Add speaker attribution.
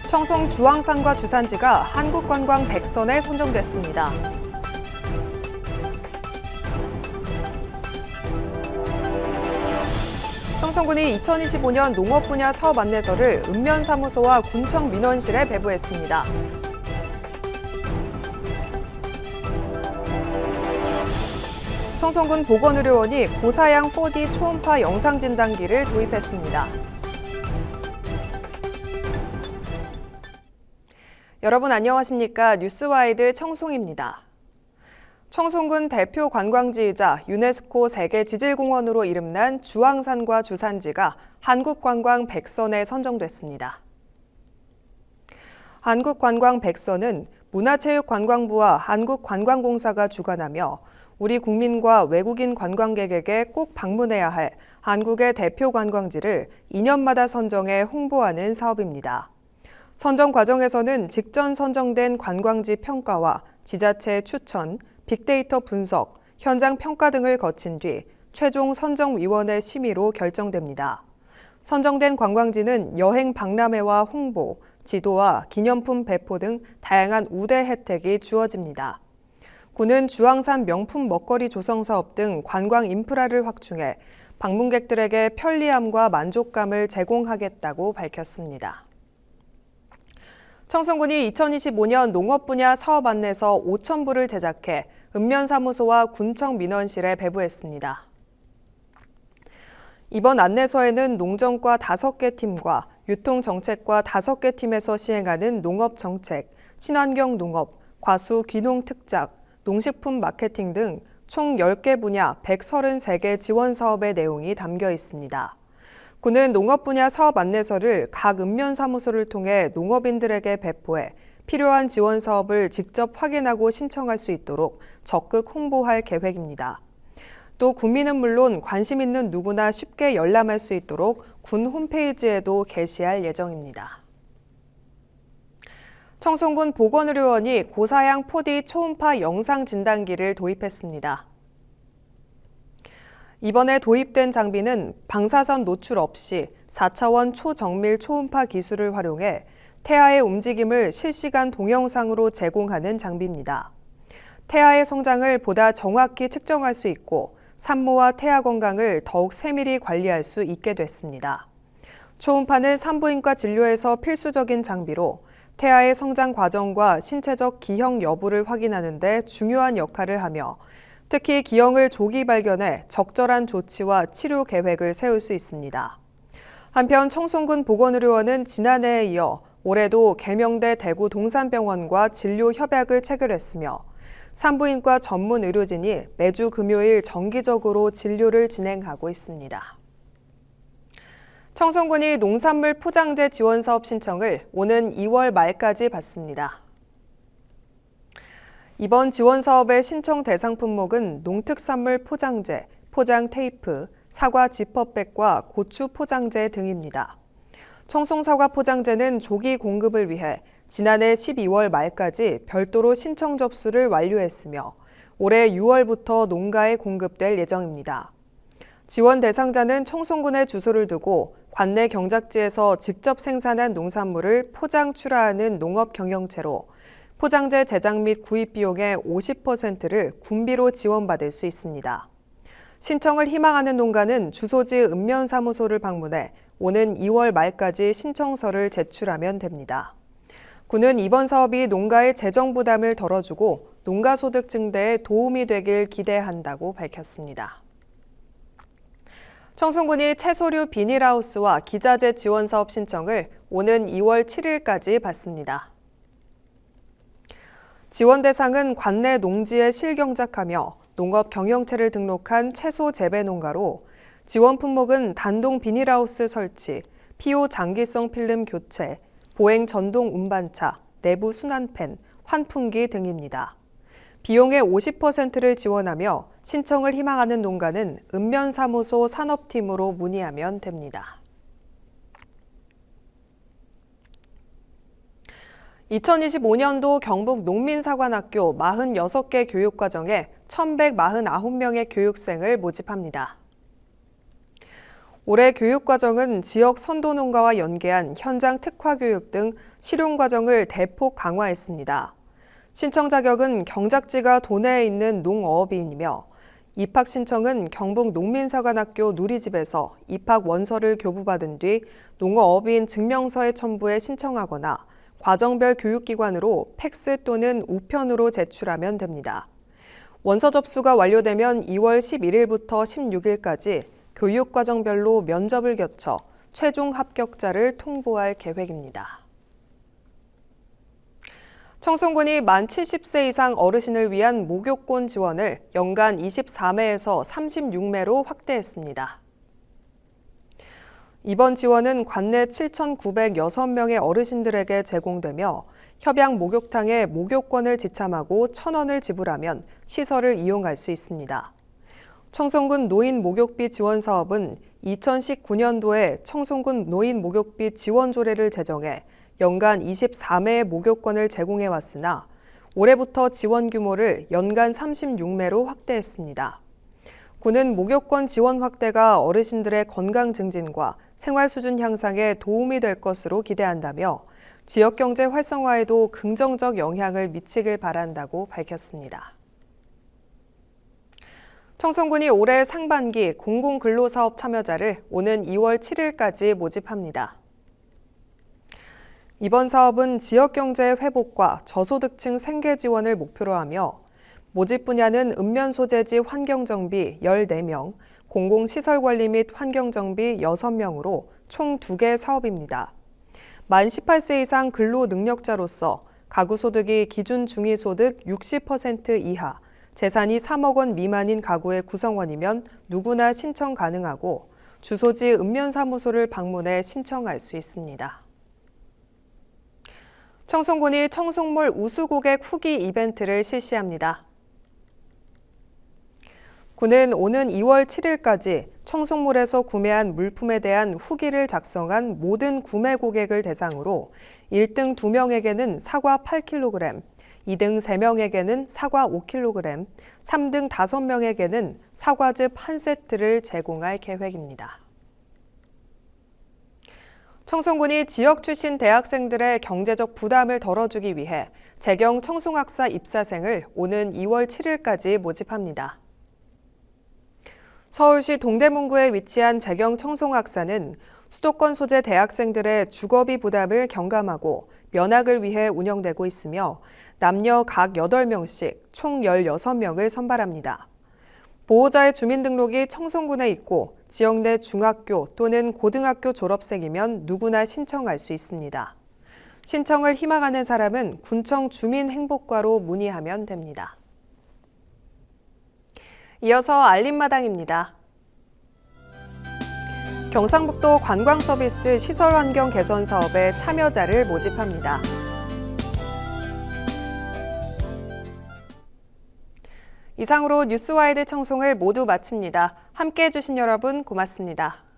Speaker 1: 청송 주황산과 주산지가 한국관광 100선에 선정됐습니다. 청송군이 2025년 농업 분야 사업 안내서를 읍면사무소와 군청 민원실에 배부했습니다. 청송군 보건의료원이 고사양 4D 초음파 영상진단기를 도입했습니다. 여러분 안녕하십니까? 뉴스와이드 청송입니다. 청송군 대표 관광지이자 유네스코 세계지질공원으로 이름난 주황산과 주산지가 한국관광 100선에 선정됐습니다. 한국관광 100선은 문화체육관광부와 한국관광공사가 주관하며 우리 국민과 외국인 관광객에게 꼭 방문해야 할 한국의 대표 관광지를 2년마다 선정해 홍보하는 사업입니다. 선정 과정에서는 직전 선정된 관광지 평가와 지자체 추천, 빅데이터 분석, 현장 평가 등을 거친 뒤 최종 선정위원회 심의로 결정됩니다. 선정된 관광지는 여행 박람회와 홍보, 지도와 기념품 배포 등 다양한 우대 혜택이 주어집니다. 군은 주황산 명품 먹거리 조성 사업 등 관광 인프라를 확충해 방문객들에게 편리함과 만족감을 제공하겠다고 밝혔습니다. 청송군이 2025년 농업 분야 사업 안내서 5,000부를 제작해 읍면사무소와 군청 민원실에 배부했습니다. 이번 안내서에는 농정과 5개 팀과 유통정책과 5개 팀에서 시행하는 농업정책, 친환경 농업, 과수 귀농 특작, 농식품 마케팅 등 총 10개 분야 133개 지원 사업의 내용이 담겨 있습니다. 군은 농업 분야 사업 안내서를 각 읍면사무소를 통해 농업인들에게 배포해 필요한 지원 사업을 직접 확인하고 신청할 수 있도록 적극 홍보할 계획입니다. 또 구민은 물론 관심 있는 누구나 쉽게 열람할 수 있도록 군 홈페이지에도 게시할 예정입니다. 청송군 보건의료원이 고사양 4D 초음파 영상 진단기를 도입했습니다. 이번에 도입된 장비는 방사선 노출 없이 4차원 초정밀 초음파 기술을 활용해 태아의 움직임을 실시간 동영상으로 제공하는 장비입니다. 태아의 성장을 보다 정확히 측정할 수 있고 산모와 태아 건강을 더욱 세밀히 관리할 수 있게 됐습니다. 초음파는 산부인과 진료에서 필수적인 장비로 태아의 성장 과정과 신체적 기형 여부를 확인하는 데 중요한 역할을 하며 특히 기형을 조기 발견해 적절한 조치와 치료 계획을 세울 수 있습니다. 한편 청송군 보건의료원은 지난해에 이어 올해도 계명대 대구 동산병원과 진료 협약을 체결했으며 산부인과 전문 의료진이 매주 금요일 정기적으로 진료를 진행하고 있습니다. 청송군이 농산물 포장재 지원 사업 신청을 오는 2월 말까지 받습니다. 이번 지원 사업의 신청 대상 품목은 농특산물 포장재, 포장 테이프, 사과 지퍼백과 고추 포장재 등입니다. 청송 사과 포장재는 조기 공급을 위해 지난해 12월 말까지 별도로 신청 접수를 완료했으며 올해 6월부터 농가에 공급될 예정입니다. 지원 대상자는 청송군에 주소를 두고 관내 경작지에서 직접 생산한 농산물을 포장 출하하는 농업 경영체로 포장재 제작 및 구입 비용의 50%를 군비로 지원받을 수 있습니다. 신청을 희망하는 농가는 주소지 읍면사무소를 방문해 오는 2월 말까지 신청서를 제출하면 됩니다. 군은 이번 사업이 농가의 재정 부담을 덜어주고 농가 소득 증대에 도움이 되길 기대한다고 밝혔습니다. 청송군이 채소류 비닐하우스와 기자재 지원 사업 신청을 오는 2월 7일까지 받습니다. 지원 대상은 관내 농지에 실경작하며 농업 경영체를 등록한 채소 재배 농가로 지원 품목은 단동 비닐하우스 설치, 피호 장기성 필름 교체, 보행 전동 운반차, 내부 순환팬, 환풍기 등입니다. 비용의 50%를 지원하며 신청을 희망하는 농가는 읍면사무소 산업팀으로 문의하면 됩니다. 2025년도 경북 농민사관학교 46개 교육과정에 1,149명의 교육생을 모집합니다. 올해 교육과정은 지역 선도농가와 연계한 현장 특화교육 등 실용과정을 대폭 강화했습니다. 신청 자격은 경작지가 도내에 있는 농어업인이며 입학 신청은 경북 농민사관학교 누리집에서 입학 원서를 교부받은 뒤 농어업인 증명서의 첨부에 신청하거나 과정별 교육기관으로 팩스 또는 우편으로 제출하면 됩니다. 원서 접수가 완료되면 2월 11일부터 16일까지 교육과정별로 면접을 거쳐 최종 합격자를 통보할 계획입니다. 청송군이 만 70세 이상 어르신을 위한 목욕권 지원을 연간 24매에서 36매로 확대했습니다. 이번 지원은 관내 7,906명의 어르신들에게 제공되며 협약 목욕탕에 목욕권을 지참하고 1,000원을 지불하면 시설을 이용할 수 있습니다. 청송군 노인 목욕비 지원 사업은 2019년도에 청송군 노인 목욕비 지원 조례를 제정해 연간 24매의 목욕권을 제공해 왔으나 올해부터 지원 규모를 연간 36매로 확대했습니다. 군은 목욕권 지원 확대가 어르신들의 건강 증진과 생활 수준 향상에 도움이 될 것으로 기대한다며 지역 경제 활성화에도 긍정적 영향을 미치길 바란다고 밝혔습니다. 청송군이 올해 상반기 공공근로사업 참여자를 오는 2월 7일까지 모집합니다. 이번 사업은 지역경제 회복과 저소득층 생계 지원을 목표로 하며 모집 분야는 읍면소재지 환경정비 14명, 공공시설관리 및 환경정비 6명으로 총 2개 사업입니다. 만 18세 이상 근로능력자로서 가구소득이 기준 중위소득 60% 이하, 재산이 3억 원 미만인 가구의 구성원이면 누구나 신청 가능하고 주소지 읍면사무소를 방문해 신청할 수 있습니다. 청송군이 청송몰 우수고객 후기 이벤트를 실시합니다. 군은 오는 2월 7일까지 청송몰에서 구매한 물품에 대한 후기를 작성한 모든 구매 고객을 대상으로 1등 2명에게는 사과 8kg, 2등 3명에게는 사과 5kg, 3등 5명에게는 사과즙 1세트를 제공할 계획입니다. 청송군이 지역 출신 대학생들의 경제적 부담을 덜어주기 위해 재경 청송학사 입사생을 오는 2월 7일까지 모집합니다. 서울시 동대문구에 위치한 재경 청송학사는 수도권 소재 대학생들의 주거비 부담을 경감하고 면학을 위해 운영되고 있으며 남녀 각 8명씩 총 16명을 선발합니다. 보호자의 주민등록이 청송군에 있고 지역 내 중학교 또는 고등학교 졸업생이면 누구나 신청할 수 있습니다. 신청을 희망하는 사람은 군청 주민행복과로 문의하면 됩니다. 이어서 알림마당입니다. 경상북도 관광서비스 시설환경 개선 사업에 참여자를 모집합니다. 이상으로 뉴스와이드 청송을 모두 마칩니다. 함께해 주신 여러분 고맙습니다.